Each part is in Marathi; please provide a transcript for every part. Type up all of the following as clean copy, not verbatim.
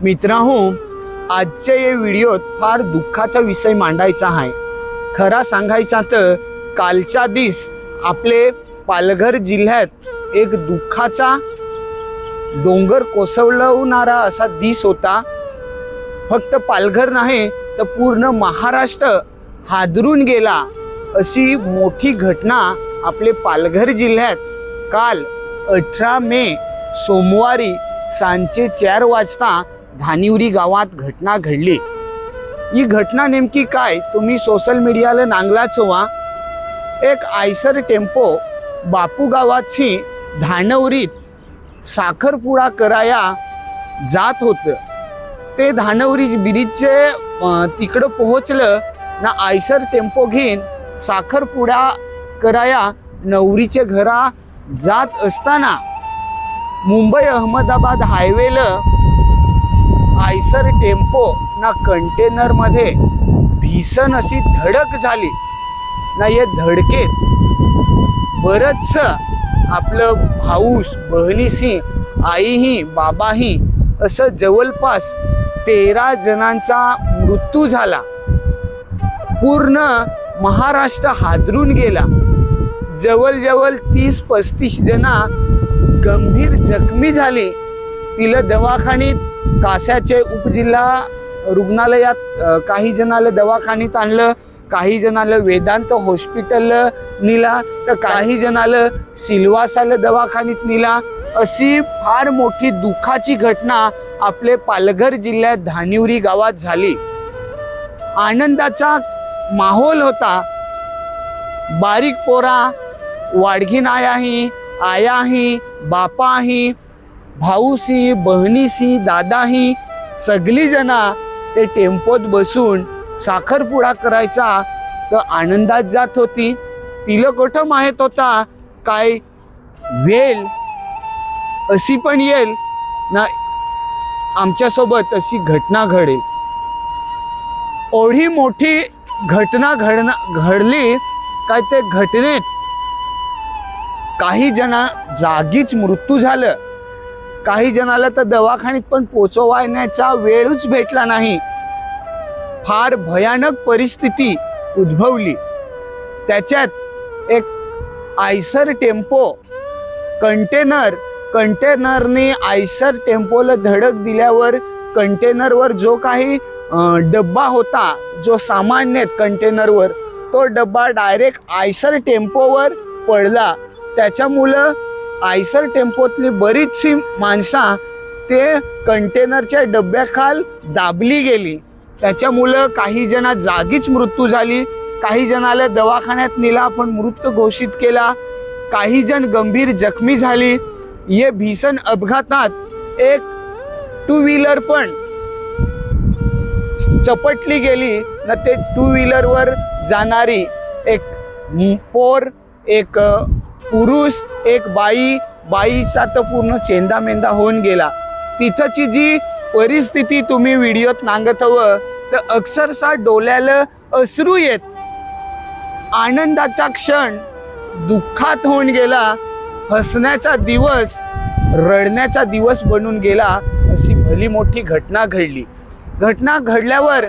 मित्रांनो, आजच्या या व्हिडिओत फार दुःखाचा विषय मांडायचा आहे। खरा सांगायचा तर कालच्या दिस आपले पालघर जिल्ह्यात एक दुःखाचा डोंगर कोसळवणारा असा दिस होता। फक्त पालघर नाही तर पूर्ण महाराष्ट्र हादरून गेला अशी मोठी घटना आपले पालघर जिल्ह्यात काल 18 मे सोमवारी सांजे 4 वाजता धानिवरी गावात घटना घडली। ही घटना नेमकी काय तुम्ही सोशल मीडियाला नांगलाच हवा। एक आयसर टेम्पो बापू गावाची धानवरीत साखरपुडा कराया जात होतं। ते धानवरी ब्रिजचे तिकडं पोहोचलं ना आयसर टेम्पो घेऊन साखरपुडा कराया नवरीचे घरा जात असताना मुंबई अहमदाबाद हायवेला आयसर टेम्पो ना कंटेनर मध्ये भीषण अशी धडक झाली ना। या धडकेत बरच आपलं भाऊस बहिणीशी आईही बाबाही असं जवळपास 13 जणांचा मृत्यू झाला। पूर्ण महाराष्ट्र हादरून गेला। जवळ 30-35 जण गंभीर जखमी झाले। तिला दवाखान्यात कासाचे उपजिल्हा रुग्णालयात काही जणाला दवाखान्यात आणलं, काही जणाला वेदांत हॉस्पिटलला नेला तर काही जणाला सिल्वासाला दवाखान्यात नेला। अशी फार मोठी दुःखाची घटना आपले पालघर जिल्ह्यात धानिवरी गावात झाली। आनंदाचा माहोल होता। बारीक पोरा वाडघीन आयाही बापाही भाऊसी बहिणीसी दादाही सगळी जना ते टेम्पोत बसून साखरपुडा करायचा तर आनंदात जात होती। तिला कुठं माहित होता काय वेळ अशी पण येईल ना आमच्यासोबत अशी घटना घडेल। एवढी मोठी घटना घडली काय ते घटनेत काही जण जागीच मृत्यू झालं, काही जणाला तर दवाखान्यात पण पोहोचवण्याचा वेळच भेटला नाही। फार भयानक परिस्थिती उद्भवली। त्याच्यात एक आयसर टेम्पो कंटेनरने आयसर टेम्पोला धडक दिल्यावर कंटेनरवर जो काही डब्बा होता, जो सामान्य कंटेनरवर तो डब्बा डायरेक्ट आयसर टेम्पोवर पडला। त्याच्यामुळं आयसर टेम्पोतली बरीचशी माणसं ते कंटेनरच्या डब्याखाल दाबली गेली। त्याच्यामुळं काही जण जागीच मृत्यू झाली, काही जणाला दवाखान्यात नेला पण मृत घोषित केला, काही जण गंभीर जखमी झाली। ये भीषण अपघातात एक 2 व्हीलर पण चपटली गेली ना। ते 2 व्हीलरवर जाणारी एक पोर, एक पुरुष, एक बाईचा तर पूर्ण चेंदामेंदा होऊन गेला। तिथची जी परिस्थिती तुम्ही व्हिडिओत नांगत हवं तर अक्षरशः डोळ्याला अश्रू येत। आनंदाचा क्षण दुःखात होऊन गेला, हसण्याचा दिवस रडण्याचा दिवस बनून गेला। अशी भली मोठी घटना घडली। घटना घडल्यावर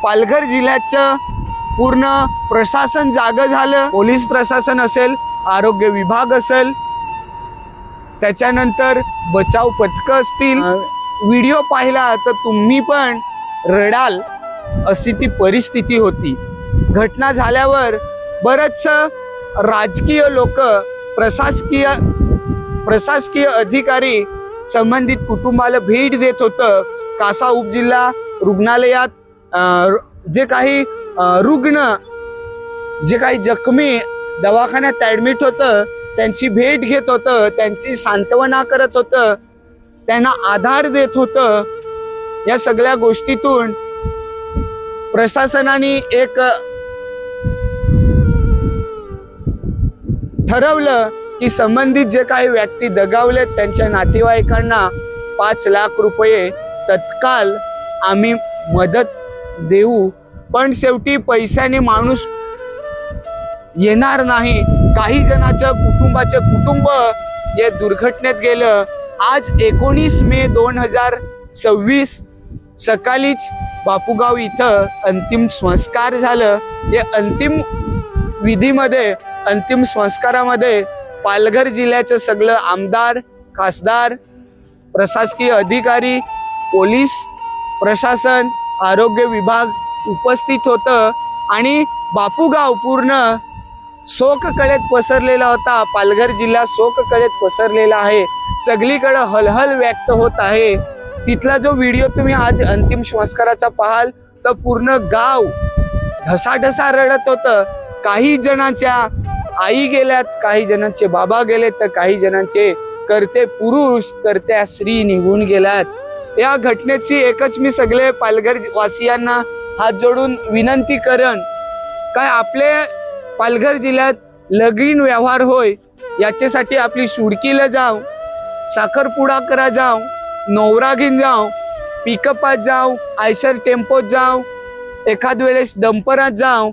पालघर जिल्ह्याचं पूर्ण प्रशासन जागं झालं। पोलीस प्रशासन असेल, आरोग्य विभाग असेल, त्याच्यानंतर बचाव पथकं असतील। व्हिडिओ पाहिला तर तुम्ही पण रडाल अशी ती परिस्थिती होती। घटना झाल्यावर बरेच राजकीय लोक, प्रशासकीय अधिकारी संबंधित कुटुंबाला भेट देत होतं। कासा उपजिल्हा रुग्णालयात जे काही रुग्ण, जे काही जखमी दवाखान्यात ऍडमिट होतं त्यांची भेट घेत होतं, त्यांची सांत्वना करत होतं, त्यांना आधार देत होतं। या सगळ्या गोष्टीतून प्रशासनाने एक ठरवलं की संबंधित जे काही व्यक्ती दगावलेत त्यांच्या नातेवाईकांना 5 लाख रुपये तत्काल आम्ही मदत देऊ। पण शेवटी पैशाने माणूस येणार नाही। काही जणांचं कुटुंब या दुर्घटनेत गेलं। आज 19 मे 2023 26 सकाळीच बापूगाव इथं अंतिम संस्कार झालं. या अंतिम विधीमध्ये, अंतिम संस्कारामध्ये पालघर जिल्ह्याचं सगळं आमदार, खासदार, प्रशासकीय अधिकारी, पोलीस प्रशासन, आरोग्य विभाग उपस्थित होतं आणि बापूगाव पूर्ण शोककळेत पसरलेला होता. पालघर जिल्हा शोककळेत पसरलेला आहे. सगळीकडे हलहल व्यक्त होत आहे. तिथला जो व्हिडिओ तुम्ही आज अंतिम संस्काराचा पाहाल तर पूर्ण गाव ढसाढसा रडत होतं. काही जणांच्या आई गेल्यात, काही जणांचे बाबा गेलेत, तर काही जणांचे करते पुरुष, करत्या स्त्री निघून गेल्यात. या घटनेची एकच मी सगळे पालघर वासियांना हात जोडून विनंती करण, काय आपले पालघर जिल्ह्यात लगीन व्यवहार होय याच्यासाठी आपली सुडकीला जाऊ, साखरपुडा करा जाऊ, नवरा घेऊन जाऊ, पिकअपात जाऊ, आयशर टेम्पोत जाऊ, एखाद वेळेस डंपरात जाऊ,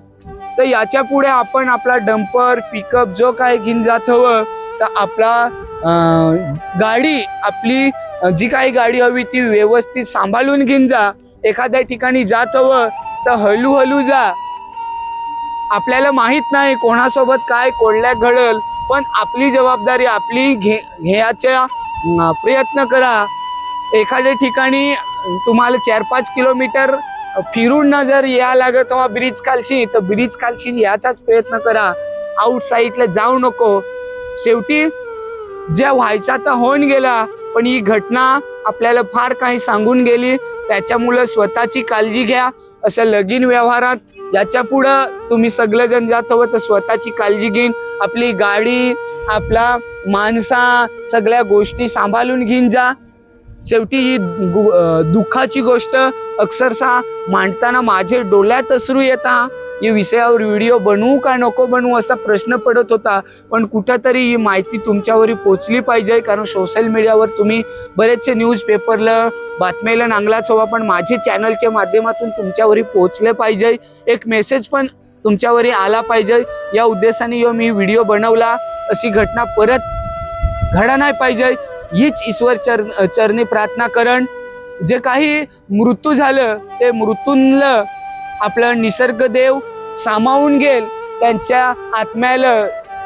तर याच्या पुढे आपण आपला डंपर पिकअप जो काय घेऊन जात हवं तर आपला गाडी, आपली जी काही गाडी हवी ती व्यवस्थित सांभाळून घेऊन जा. एखाद्या ठिकाणी जात हवं तर हळूहळू जा. आपल्याला माहित नाही कोणासोबत काय कोडल्या घडल, पण आपली जबाबदारी आपली घ्यायचा प्रयत्न करा. एखाद्या ठिकाणी तुम्हाला 4-5 किलोमीटर फिरून न जर या लागत तेव्हा ब्रिज खालची, तर ब्रिज खालची याचाच प्रयत्न करा. आउट साईडला जाऊ नको. शेवटी जे व्हायचा तर होऊन गेला, पण ही घटना आपल्याला फार काही सांगून गेली. त्याच्यामुळे स्वतःची काळजी घ्या. असं लगीन व्यवहारात याच्या पुढं तुम्ही सगळेजण जात हवं तर स्वतःची काळजी घेईन, आपली गाडी, आपला माणसा, सगळ्या गोष्टी सांभाळून घेऊन जा. शेवटी ही दुःखाची गोष्ट अक्षरशः मांडताना माझे डोळ्यात अश्रू येता. या विषयावर व्हिडिओ बनवू का नको बनवू असा प्रश्न पडत होता, पण कुठंतरी ही माहिती तुमच्यावर पोहोचली पाहिजे. कारण सोशल मीडियावर तुम्ही बरेचसे न्यूजपेपरला बातम्याला नांगलाच हवा, पण माझे चॅनलच्या माध्यमातून तुमच्यावर पोहोचले पाहिजे. एक मेसेज पण तुमच्यावर आला पाहिजे. या उद्देशाने मी व्हिडिओ बनवला. अशी घटना परत घडा नाही पाहिजे हीच ईश्वर चरणी प्रार्थना करण. जे काही मृत्यू झालं ते मृत्यूला आपलं निसर्ग देव सामावून घेल, त्यांच्या आत्म्याला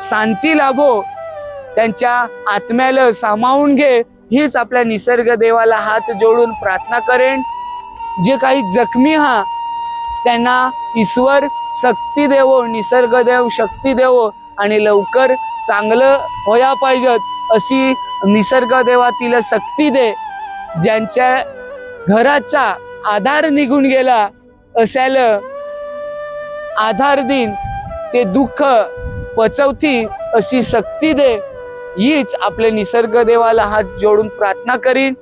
शांती लाभो, त्यांच्या आत्म्याला सामावून घे हीच आपल्या निसर्ग देवाला हात जोडून प्रार्थना करेन. जे काही जखमी हा त्यांना ईश्वर शक्ती देवो, निसर्ग देव शक्ती देवो आणि लवकर चांगलं होया पाहिजेत अशी निसर्ग देवातील शक्ती दे. ज्यांच्या घराचा आधार निघून गेला असायला आधार दिन, ते दुःख पचवती अशी शक्ती दे हीच आपले निसर्ग देवाला हात जोडून प्रार्थना करीन.